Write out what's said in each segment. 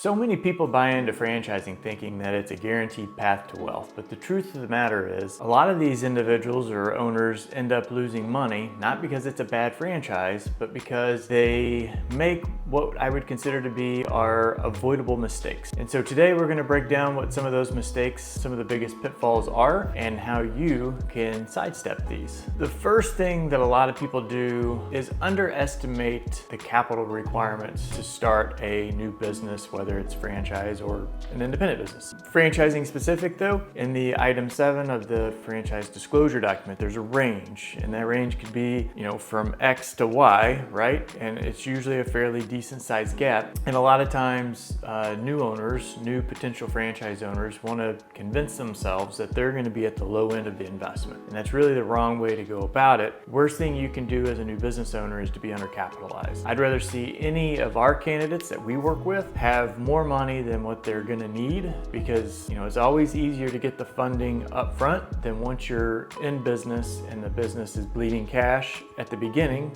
So many people buy into franchising thinking that it's a guaranteed path to wealth, but the truth of the matter is a lot of these individuals or owners end up losing money, not because it's a bad franchise, but because they make what I would consider to be our avoidable mistakes. And so today we're going to break down what some of those mistakes, some of the biggest pitfalls are, and how you can sidestep these. The first thing that a lot of people do is underestimate the capital requirements to start a new business, whether it's franchise or an independent business. Franchising specific though, in the item 7 of the franchise disclosure document, there's a range, and that range could be, from X to Y, right? And it's usually a fairly decent sized gap. And a lot of times, new potential franchise owners want to convince themselves that they're going to be at the low end of the investment. And that's really the wrong way to go about it. Worst thing you can do as a new business owner is to be undercapitalized. I'd rather see any of our candidates that we work with have more money than what they're going to need, because it's always easier to get the funding up front than once you're in business and the business is bleeding cash at the beginning.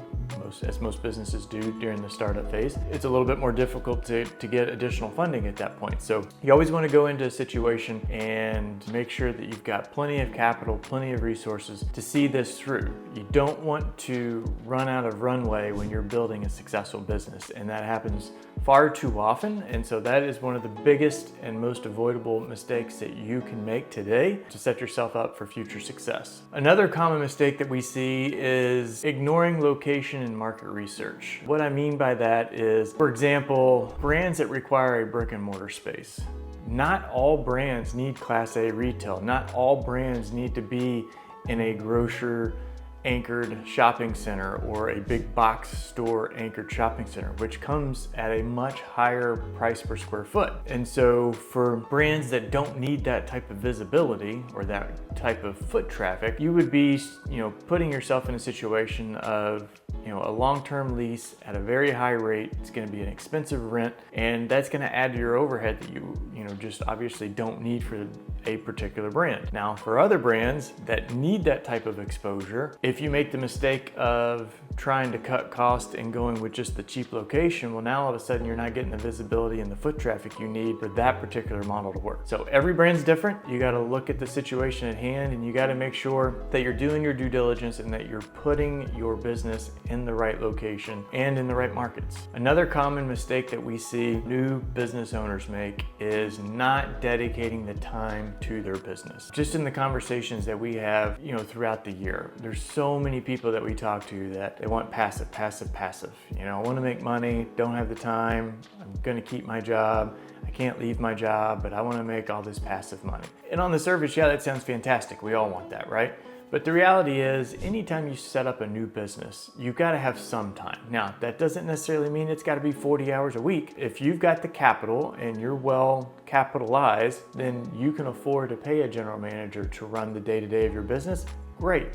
As most businesses do during the startup phase, it's a little bit more difficult to get additional funding at that point. So you always want to go into a situation and make sure that you've got plenty of capital, plenty of resources to see this through. You don't want to run out of runway when you're building a successful business, and that happens far too often. And so that is one of the biggest and most avoidable mistakes that you can make today to set yourself up for future success. Another common mistake that we see is ignoring location and market research. What I mean by that is, for example, brands that require a brick and mortar space. Not all brands need Class A retail. Not all brands need to be in a grocer anchored shopping center or a big box store anchored shopping center, which comes at a much higher price per square foot. And so for brands that don't need that type of visibility or that type of foot traffic, you would be, putting yourself in a situation of a long-term lease at a very high rate. It's going to be an expensive rent, and that's going to add to your overhead that you just obviously don't need for a particular brand. Now, for other brands that need that type of exposure, if you make the mistake of trying to cut cost and going with just the cheap location, well, now all of a sudden you're not getting the visibility and the foot traffic you need for that particular model to work. So every brand's different. You got to look at the situation at hand, and you got to make sure that you're doing your due diligence and that you're putting your business in the right location and in the right markets. Another common mistake that we see new business owners make is not dedicating the time to their business. Just in the conversations that we have, throughout the year, there's so many people that we talk to that they want passive. I want to make money, don't have the time, I'm going to keep my job, I can't leave my job, but I want to make all this passive money. And on the surface, yeah, that sounds fantastic. We all want that, right? But the reality is, anytime you set up a new business, you've got to have some time. Now, that doesn't necessarily mean it's got to be 40 hours a week. If you've got the capital and you're well capitalized, then you can afford to pay a general manager to run the day-to-day of your business. Great.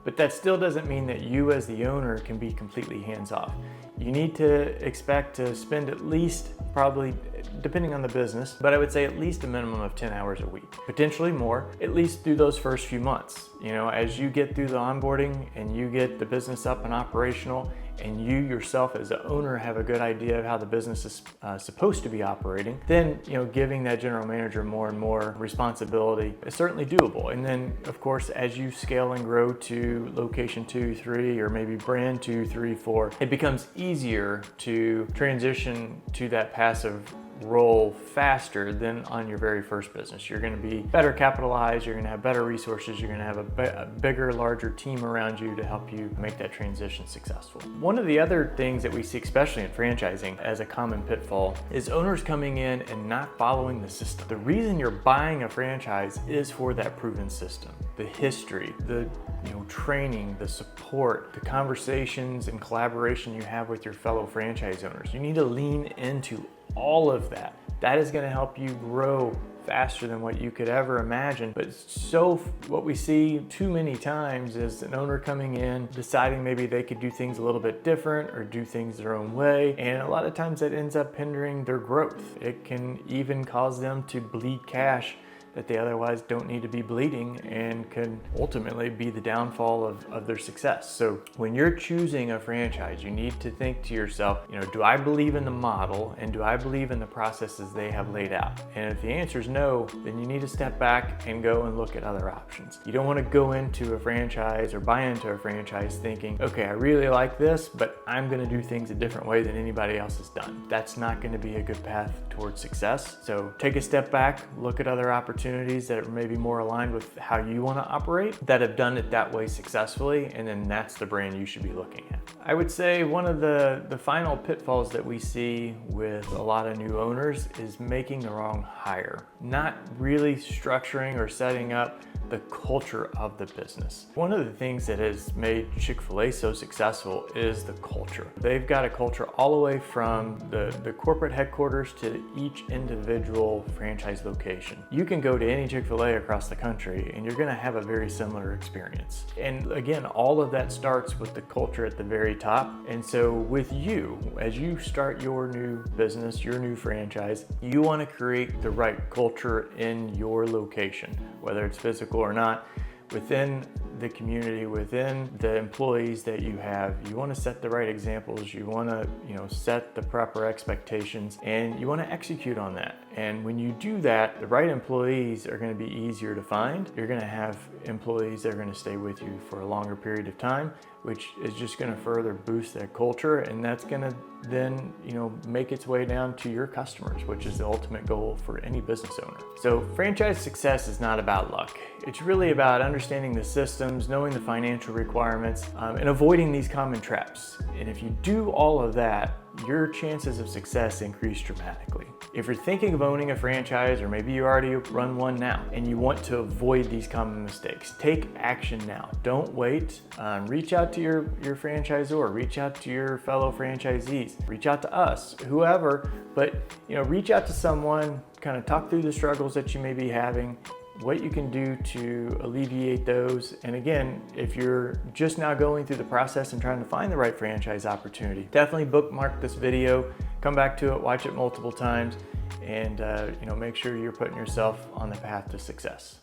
But that still doesn't mean that you as the owner can be completely hands-off. You need to expect to spend at least, probably depending on the business, but I would say at least a minimum of 10 hours a week, potentially more, at least through those first few months. As you get through the onboarding and you get the business up and operational, and you yourself as the owner have a good idea of how the business is supposed to be operating, then giving that general manager more and more responsibility is certainly doable. And then of course, as you scale and grow to location 2, 3, or maybe brand 2, 3, 4, it becomes easier to transition to that passive role faster than on your very first business. You're going to be better capitalized, you're going to have better resources, you're going to have a bigger, larger team around you to help you make that transition successful. One of the other things that we see, especially in franchising, as a common pitfall is owners coming in and not following the system. The reason you're buying a franchise is for that proven system. The history, the training, the support, the conversations and collaboration you have with your fellow franchise owners. You need to lean into all of that. That is going to help you grow faster than what you could ever imagine. But what we see too many times is an owner coming in, deciding maybe they could do things a little bit different or do things their own way. And a lot of times that ends up hindering their growth. It can even cause them to bleed cash that they otherwise don't need to be bleeding and can ultimately be the downfall of their success. So when you're choosing a franchise, you need to think to yourself, do I believe in the model and do I believe in the processes they have laid out? And if the answer is no, then you need to step back and go and look at other options. You don't want to go into a franchise or buy into a franchise thinking, okay, I really like this, but I'm going to do things a different way than anybody else has done. That's not going to be a good path towards success. So take a step back, look at other opportunities that are maybe more aligned with how you want to operate, that have done it that way successfully, and then that's the brand you should be looking at. I would say one of the final pitfalls that we see with a lot of new owners is making the wrong hire, not really structuring or setting up the culture of the business. One of the things that has made Chick-fil-A so successful is the culture. They've got a culture all the way from the corporate headquarters to each individual franchise location. You can go to any Chick-fil-A across the country and you're gonna have a very similar experience. And again, all of that starts with the culture at the very top. And so with you, as you start your new business, your new franchise, you wanna create the right culture in your location, whether it's physical or not, within the community, within the employees that you have. You want to set the right examples, you want to set the proper expectations, and you want to execute on that. And when you do that, the right employees are going to be easier to find. You're going to have employees that are going to stay with you for a longer period of time, which is just going to further boost that culture, and that's going to then make its way down to your customers, which is the ultimate goal for any business owner. So franchise success is not about luck. It's really about understanding the systems, knowing the financial requirements, and avoiding these common traps. And if you do all of that, your chances of success increase dramatically. If you're thinking of owning a franchise, or maybe you already run one now, and you want to avoid these common mistakes, take action now. Don't wait. Reach out to your franchisor, reach out to your fellow franchisees, reach out to us, whoever, but reach out to someone, kind of talk through the struggles that you may be having, what you can do to alleviate those. And again, if you're just now going through the process and trying to find the right franchise opportunity, definitely bookmark this video, come back to it, watch it multiple times, and make sure you're putting yourself on the path to success.